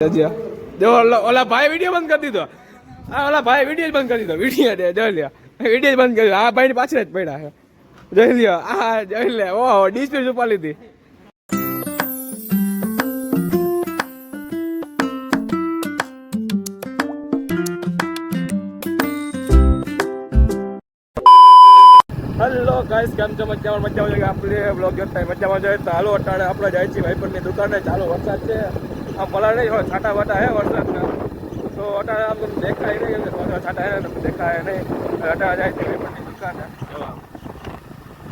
જો ઓલા ભાઈ વિડીયો બંધ કરી દીધો. આ ઓલા ભાઈ વિડીયો બંધ કરી દીધો. વિડીયો જોઈ લ્યો, વિડીયો બંધ કરી દીધો. આ ભાઈ ની પાછળ જ પડ્યા છે. જોઈ લ્યો, આ જોઈ લે. ઓહો, ડિસ્પ્લે છુપા લીધી. હેલો ગાઈસ, કેમ છો? મજામાં છે. આપણે બ્લોગ જોતા મજામાં જોઈએ તો હાલો અટાણે આપણે જાય છીએ ભાઈપણની દુકાને. ચાલો વરસાદ છે, આમ પલાળ નહીં હોય, છાટા વાટા હે વરસાદના. તો અટાણે આમ દેખાય નહીં, છાટા હે દેખાય નહીં. અટાણે જાય છે ભાઈપણની દુકાને.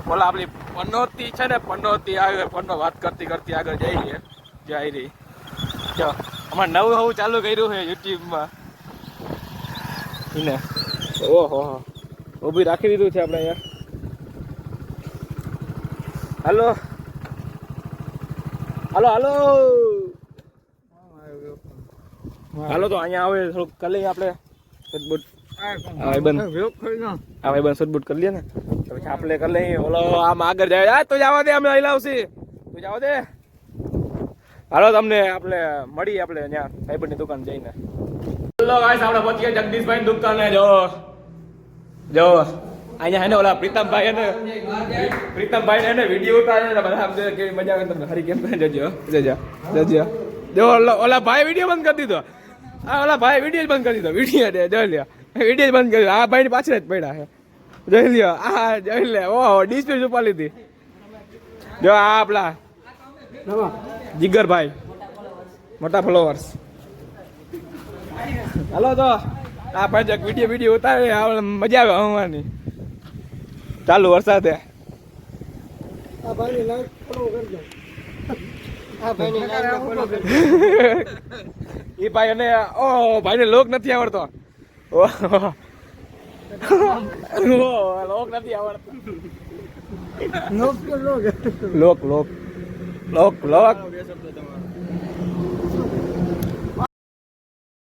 બોલા આપણી પનોતી છે ને, પનોતી આવે, પનો વાત કરતી કરતી આગળ જઈએ. જાય રહી જો અમારે નવું ચાલુ કર્યું છે યુટ્યુબમાં. એને ઓહો ઊભી રાખી દીધું છે આપણે અહીંયા. હાલો હાલો હાલો હાલો. તો અહીંયા આવે થોડુંક કરી લઈએ આપણે સદબુટ. બંધ સદબુટ કરી લઈએ ને પછી આપણે કરી લઈએ. ઓલો આમ આગળ જાય તો જવા દે, અમે હલાવશી. તું જવા દે. હાલો તમને આપણે મળીએ આપણે ત્યાં ભાઈબંધની દુકાન જઈને. હેલો ગાઈસ, આપણે પહોંચી ગયા જગદીશભાઈ ની દુકાને. જો અહીંયા હે ને ઓલા પ્રીતમભાઈ ને વિડીયો ઉતારે ને બધા કેવી મજા આવે તમને હરી કેમ જજો જો ઓલા ભાઈ વિડીયો બંધ કરી દીધો. આ ઓલા ભાઈ વિડીયો બંધ કરી દીધો. વિડીયો જોઈ લ્યો, વિડીયો બંધ કરી દીધો. આ ભાઈ ની પાછળ જ પડ્યા છે. જોઈ લ્યો, આ જોઈ લે. ઓહો, ડિસ્પ્લે છુપા લીધી. જો આ આપલા જીગરભાઈ, મોટા ફોલોવર્સ. હાલો તો આ ભાઈ વિડીયો ઉતારે, મજા આવે હવાની. ચાલુ વરસાદે એ ભાઈ અને ભાઈ ને લોક નથી આવડતો. લોક નથી આવડતો. લોક લોક લોક લોક.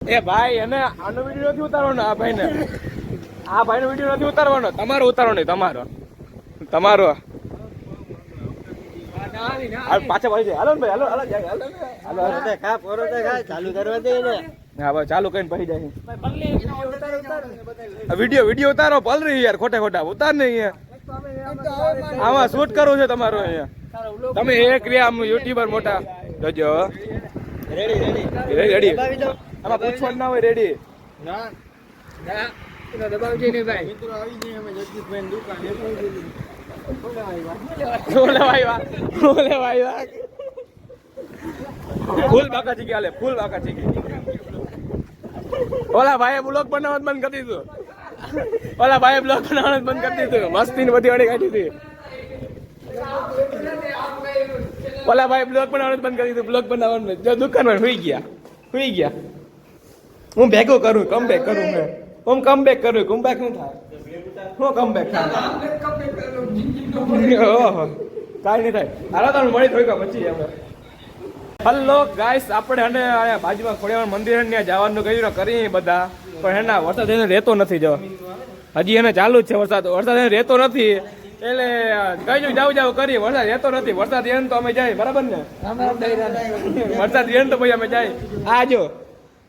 એ ભાઈ એને આનો વિડીયો નથી ઉતારવાનો. આ ભાઈ ને વિડીયો નથી ઉતારવાનો. તમારો ઉતારો નહીં. તમારો પાછા પડી જાય. હાલો ભાઈ, હાલો ચાલુ કરવા દે ને. હા ભાઈ, ચાલુ કરીને પડી જાય. વિડીયો ઉતારો. પલ રહી યાર, ખોટા ઉતાર નહીં યાર. આમાં શૂટ કરવું છે તમારો અહીંયા. તમે એક રે આમ યુટ્યુબર મોટા જોજો. રેડી આમાં પૂછવાનું ના હોય. રેડી ફૂલ બાકા ચીકી હાલે, ફૂલ બાકા ચીકી. ઓલા ભાઈ બ્લોગ બનાવવાનું બંધ કરી દીધું. મસ્તી ની બધી અડી કાઢી હતી. ઓલા ભાઈ બ્લોગ બનાવવાનું બંધ કરી દીધું. બ્લોગ બનાવવાનું જો દુકાનમાં સુઈ ગયા. હું ભેગો કરું, કમબેક કરું. હું કમબેક કરું. કમબેક શું થાય? શું કમબેક થાય? ઓહો, કાંઈ નહીં થાય. હાલો તમે મળી થોડીક પછી અમે. હલો ગાઈસ, આપણે અને બાજુમાં ખોડિયાર મંદિર ત્યાં જવાનું કહ્યું કરી બધા, પણ એના વરસાદ એને રહેતો નથી. જો હજી એને ચાલુ જ છે વરસાદ એને રહેતો નથી. એટલે કઈ જાવ કરી, વરસાદ રહેતો નથી. વરસાદ એને તો અમે જાય, બરાબર ને? વરસાદ એને તો ભાઈ અમે જાય. આ જો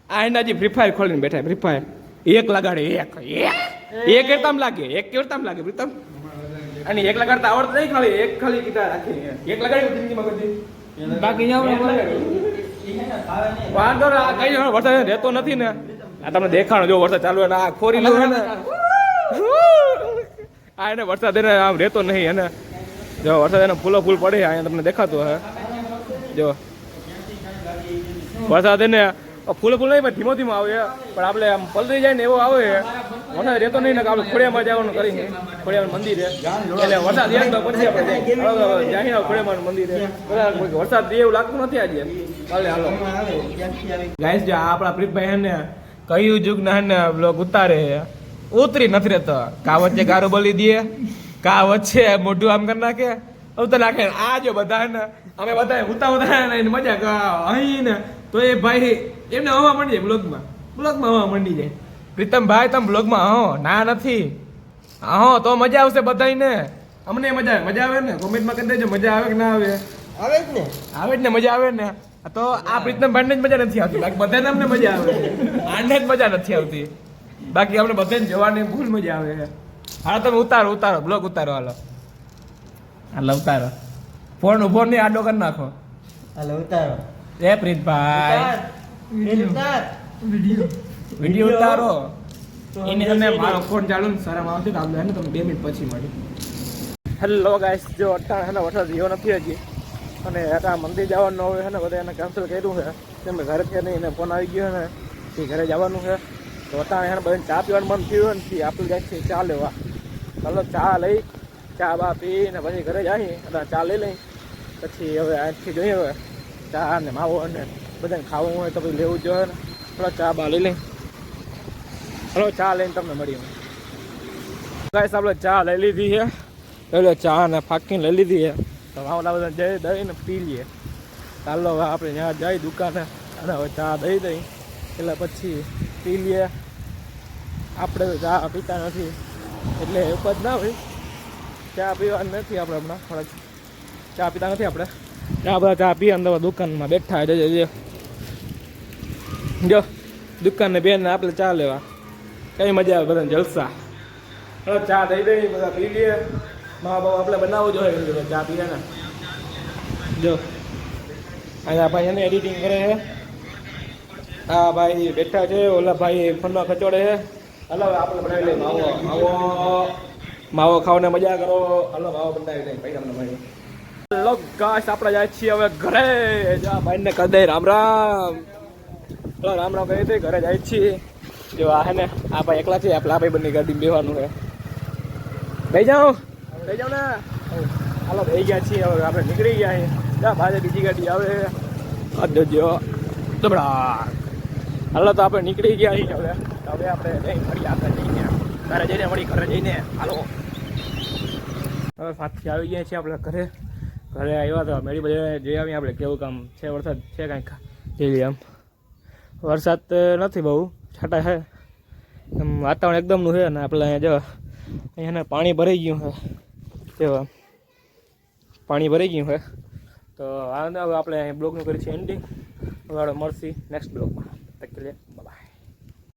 આ એનાજી ફ્રી ફાયર ખોલીને બેઠા. ફ્રી ફાયર એક લગાડે. એક કેરતામ લાગે. પ્રીતમ અને એક લગાડતા આવડતું નહીં. ખાલી કીધા રાખી એક લગાડી જિંદગીમાં કરી બાકી વાંધો કઈ વરસાદ રહેતો નથી ને. આ તમને દેખાણો જો વરસાદ ચાલુ આ ખોરી લો ને. આ એને વરસાદ એને આમ રહેતો નહીં. એને જો વરસાદ એને ફૂલો ફૂલ પડે અહીંયા તમને દેખાતું હે. જો વરસાદ એને ફૂલ નહીં પણ ધીમો આવે, પણ આપણે આમ પલરી જાય ને એવો આવે. વરસાદ રહેતો નહીં ને આપણે ખોડિયામાં જવાનું કરી. ખોડિયાર મંદિરે એટલે વરસાદ રહે તો પછી આપણે જાય ખોડિયાર મંદિરે. વરસાદ રહે એવું લાગતું નથી આજે. હાલો ગાઈસ, જો આપણા પ્રીતભાઈ ને કયું જુગ ના બ્લોગ ઉતારે ઉતરી નથી રહેતો. કા વચ્ચે ગારો બોલી દે, કા વચ્ચે મોઢું આમ કરી નાખે, ઉતર નાખે. આ જો બધા ને અમે બધા ઉતા મજા અહીં ને તો એ ભાઈ એમને હવા મંડી જાય. બ્લોગમાં હવા મંડી જાય. પ્રીતમભાઈ તમે બ્લોગમાં ના નથી તો મજા આવશે બધાને. અમને મજા આવે ને. કોમેન્ટમાં કરી દેજો મજા આવે કે ના આવે. આવે જ ને મજા આવે ને. તો આ પ્રીતમ ભાઈને જ મજા નથી આવતી, બાકી બધાને અમને મજા આવે છે. આને જ મજા નથી આવતી, બાકી આપણે બધાને જવાની ફૂલ મજા આવે છે. હાલો તમે ઉતારો બ્લોગ ઉતારો. હાલો ઉતારો, ફોન ઉભો નહીં આડો કરી નાખો. હાલો ઉતારો. એ પ્રીતભાઈ વિડીયો ઉતારો. એની સામે મારો ફોન ચાલુ ને શરમ આવશે તો આપણે તમે 2 મિનિટ પછી મળી. હેલો ગાઈસ, જો અટાણે વરસાદ થયો નથી હજી, અને આ મંદિર જવાનું હવે છે ને બધા એને કેન્સલ કર્યું છે કેમ કે ઘરે નહીં, એને ફોન આવી ગયો ને એ ઘરે જવાનું છે. તો અટાણે એને બધાને ચા પીવાનું મન થયું ને આપણે જાય છે ચા લેવા. ચાલો ચા લઈ, ચા બા પી ને પછી ઘરે જઈએ અને ચા લઈ લઈ. પછી હવે આજથી જોઈએ હવે ચા ને માવો અને બધાને ખાવું હોય તો પછી લેવું જ જોઈએ ને. થોડા ચા બા લઈ લઈ. હલો ચા લઈને તમને મળીએ. ગાઈસ આપણે ચા લઈ લીધી છે, એટલે ચા ને ફાકીને લઈ લીધી છે. તો માવડા બધા જઈ દઈને પી લઈએ. ચાલો હવે આપણે ત્યાં જઈ દુકાને અને હવે ચા દઈ દઈ એટલે પછી પી લઈએ. આપણે તો ચા પીતા નથી એટલે ઉપજ ના હોય, ચા પીવાની નથી આપણે હમણાં. થોડાક ચા પીતા નથી આપણે, ચા બધા ચા પીએ અંદર દુકાનમાં બેઠા જઈએ. જો દુકાનને બેન આપણે ચા લેવા કઈ મજા આવે, બધાને જલસા. હવે ચા દઈ દઈ બધા પી લઈએ. મા બાપ આપણે બનાવવું જોઈએ ચા પીએ ને. જો અહીંયા ભાઈ એને એડિટિંગ કરે છે, હા ભાઈ બેઠા છે, ઓલા ભાઈ ફોનમાં ખચોડે છે. હલો આપણે બનાવી લઈએ માવો ખાવાને મજા કરો. હલો માવો બનાવી લઈએ ભાઈ તમને ભાઈ. હલો ગાઈસ આપણે જાય છીએ હવે ઘરે. જા ભાઈને કહી દે રામ રામ. હલો રામ રામ કહી દે, ઘરે જાય છીએ. જો આ હે ને આ ભાઈ એકલા છે, આપણે આ ભાઈ બંને ગાડીમાં બેવાનું છે. બેસી જાઓ ને. હાલો બેસી ગયા છીએ, હવે આપણે નીકળી ગયા છીએ. જા ભાઈ બીજી ગાડી આવે જો દબડા. હાલો તો આપણે નીકળી ગયા છીએ હવે. હવે આપણે ફરી આગળ જઈને ઘરે જઈને ઘરે જઈને હાલો હવે પાછી આવી ગયા છીએ આપણે ઘરે. ઘરે આવ્યા તો મેળી બધા જોઈ આવીએ આપણે કેવું કામ છે. વરસાદ છે કાંઈક જેવી આમ વરસાદ નથી બહુ, છાંટા છે એમ વાતાવરણ એકદમનું છે. ને આપણે અહીંયા જો અહીંયા પાણી ભરાઈ ગયું છે, જો પાણી ભરાઈ ગયું છે. તો આ હવે આપણે અહીં બ્લોગનું કરીએ છીએ એન્ડિંગ. હવે આપણે મળશે નેક્સ્ટ બ્લોગમાં.